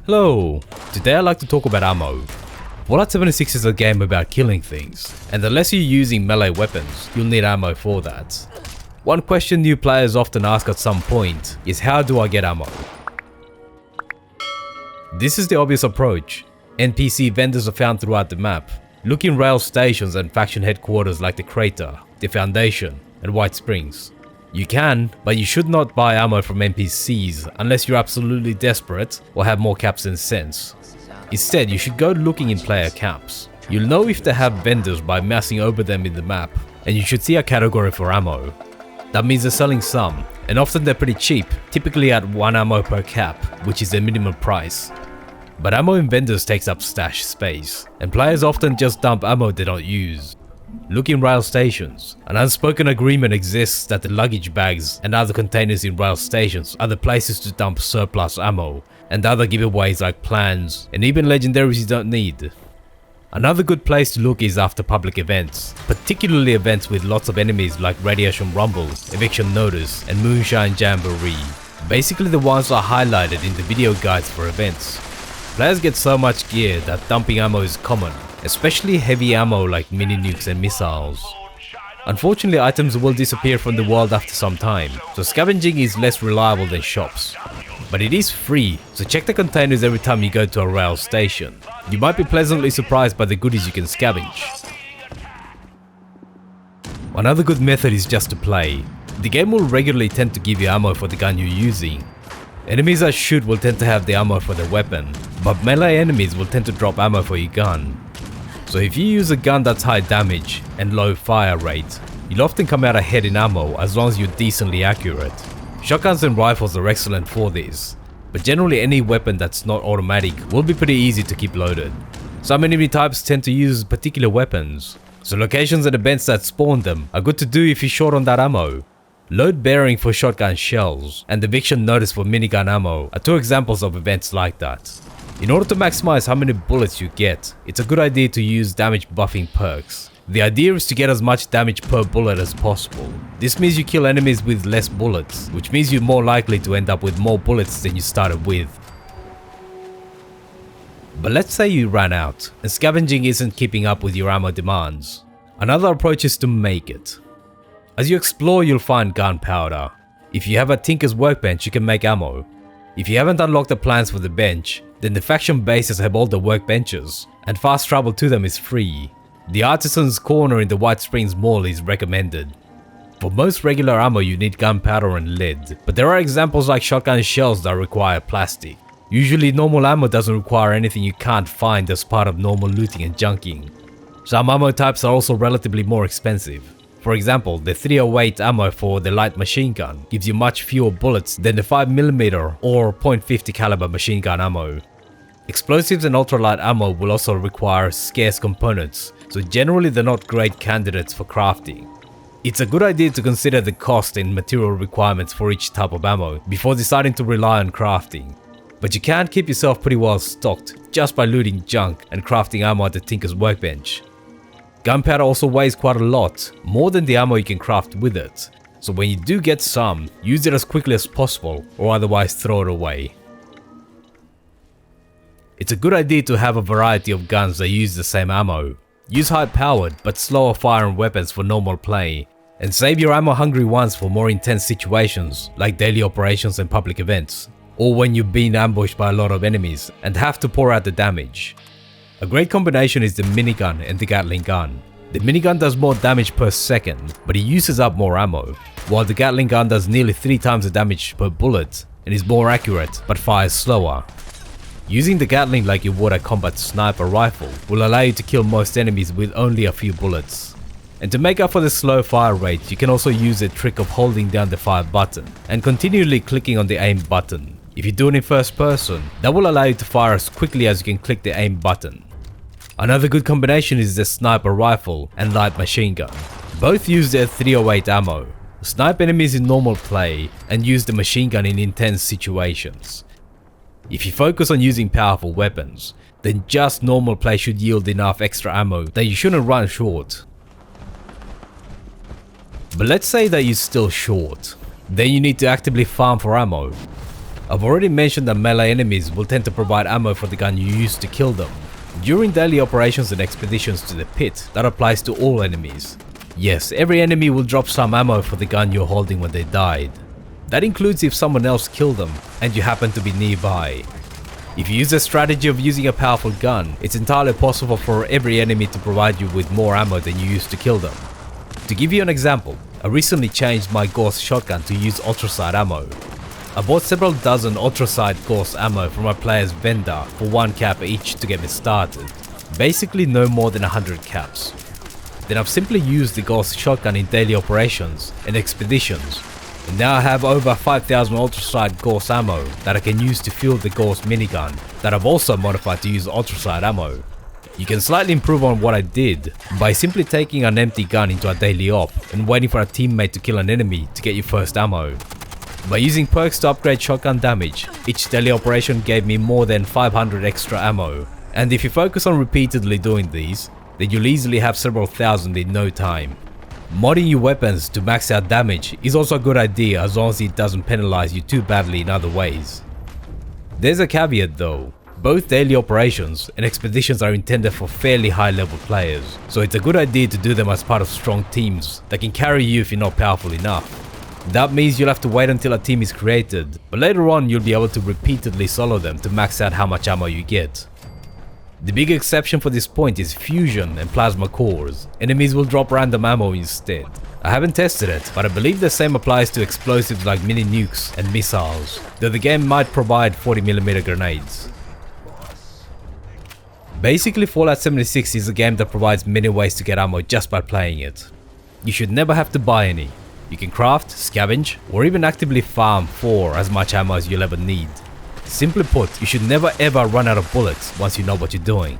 Hello, today I'd like to talk about ammo. Fallout 76 is a game about killing things, and unless you're using melee weapons, you'll need ammo for that. One question new players often ask at some point is, how do I get ammo? This is the obvious approach. NPC vendors are found throughout the map. Look in rail stations and faction headquarters like the Crater, the Foundation, and White Springs. You can, but you should not buy ammo from NPCs unless you're absolutely desperate or have more caps than sense. Instead, you should go looking in player camps. You'll know if they have vendors by mousing over them in the map, and you should see a category for ammo. That means they're selling some, and often they're pretty cheap, typically at 1 ammo per cap, which is the minimum price. But ammo in vendors takes up stash space, and players often just dump ammo they don't use. Look in rail stations. An unspoken agreement exists that the luggage bags and other containers in rail stations are the places to dump surplus ammo, and other giveaways like plans, and even legendaries you don't need. Another good place to look is after public events, particularly events with lots of enemies like Radiation Rumble, Eviction Notice, and Moonshine Jamboree. Basically the ones are highlighted in the video guides for events. Players get so much gear that dumping ammo is common, especially heavy ammo like mini nukes and missiles. Unfortunately, items will disappear from the world after some time, so scavenging is less reliable than shops. But it is free, so check the containers every time you go to a rail station. You might be pleasantly surprised by the goodies you can scavenge. Another good method is just to play. The game will regularly tend to give you ammo for the gun you're using. Enemies that shoot will tend to have the ammo for their weapon, but melee enemies will tend to drop ammo for your gun. So if you use a gun that's high damage and low fire rate, you'll often come out ahead in ammo as long as you're decently accurate. Shotguns and rifles are excellent for this, but generally any weapon that's not automatic will be pretty easy to keep loaded. Some enemy types tend to use particular weapons, so locations and events that spawn them are good to do if you're short on that ammo. Load bearing for shotgun shells and eviction notice for minigun ammo are two examples of events like that. In order to maximize how many bullets you get, it's a good idea to use damage buffing perks. The idea is to get as much damage per bullet as possible. This means you kill enemies with less bullets, which means you're more likely to end up with more bullets than you started with. But let's say you ran out, and scavenging isn't keeping up with your ammo demands. Another approach is to make it. As you explore, you'll find gunpowder. If you have a tinker's workbench, you can make ammo. If you haven't unlocked the plans for the bench, then the faction bases have all the workbenches, and fast travel to them is free. The Artisan's Corner in the White Springs Mall is recommended. For most regular ammo you need gunpowder and lead, but there are examples like shotgun shells that require plastic. Usually normal ammo doesn't require anything you can't find as part of normal looting and junking. Some ammo types are also relatively more expensive. For example, the 308 ammo for the light machine gun gives you much fewer bullets than the 5mm or .50 caliber machine gun ammo. Explosives and ultralight ammo will also require scarce components, so generally they're not great candidates for crafting. It's a good idea to consider the cost and material requirements for each type of ammo before deciding to rely on crafting. But you can keep yourself pretty well stocked just by looting junk and crafting ammo at the Tinker's Workbench. Gunpowder also weighs quite a lot, more than the ammo you can craft with it, so when you do get some, use it as quickly as possible or otherwise throw it away. It's a good idea to have a variety of guns that use the same ammo. Use high-powered but slower firing weapons for normal play, and save your ammo-hungry ones for more intense situations like daily operations and public events, or when you've been ambushed by a lot of enemies and have to pour out the damage. A great combination is the minigun and the Gatling gun. The minigun does more damage per second, but it uses up more ammo, while the Gatling gun does nearly 3 times the damage per bullet and is more accurate but fires slower. Using the Gatling like you would a combat sniper rifle will allow you to kill most enemies with only a few bullets. And to make up for the slow fire rate, you can also use the trick of holding down the fire button and continually clicking on the aim button. If you do it in first person, that will allow you to fire as quickly as you can click the aim button. Another good combination is the sniper rifle and light machine gun. Both use their 308 ammo. Snipe enemies in normal play and use the machine gun in intense situations. If you focus on using powerful weapons, then just normal play should yield enough extra ammo that you shouldn't run short. But let's say that you're still short. Then you need to actively farm for ammo. I've already mentioned that melee enemies will tend to provide ammo for the gun you use to kill them. During daily operations and expeditions to the pit, that applies to all enemies. Yes, every enemy will drop some ammo for the gun you're holding when they died. That includes if someone else killed them and you happen to be nearby. If you use a strategy of using a powerful gun, it's entirely possible for every enemy to provide you with more ammo than you used to kill them. To give you an example, I recently changed my Gauss shotgun to use ultrasight ammo. I bought several dozen ultrasight Gauss ammo from my player's vendor for 1 cap each to get me started. Basically no more than 100 caps. Then I've simply used the Gauss shotgun in daily operations and expeditions, and now I have over 5000 ultrasight Gauss ammo that I can use to fuel the Gauss minigun that I've also modified to use ultrasight ammo. You can slightly improve on what I did by simply taking an empty gun into a daily op and waiting for a teammate to kill an enemy to get your first ammo. By using perks to upgrade shotgun damage, each daily operation gave me more than 500 extra ammo, and if you focus on repeatedly doing these, then you'll easily have several thousand in no time. Modding your weapons to max out damage is also a good idea as long as it doesn't penalize you too badly in other ways. There's a caveat though. Both daily operations and expeditions are intended for fairly high level players, so it's a good idea to do them as part of strong teams that can carry you if you're not powerful enough. That means you'll have to wait until a team is created, but later on you'll be able to repeatedly solo them to max out how much ammo you get. The big exception for this point is fusion and plasma cores. Enemies will drop random ammo instead. I haven't tested it, but I believe the same applies to explosives like mini nukes and missiles, though the game might provide 40mm grenades. Basically, Fallout 76 is a game that provides many ways to get ammo just by playing it. You should never have to buy any. You can craft, scavenge, or even actively farm for as much ammo as you'll ever need. Simply put, you should never ever run out of bullets once you know what you're doing.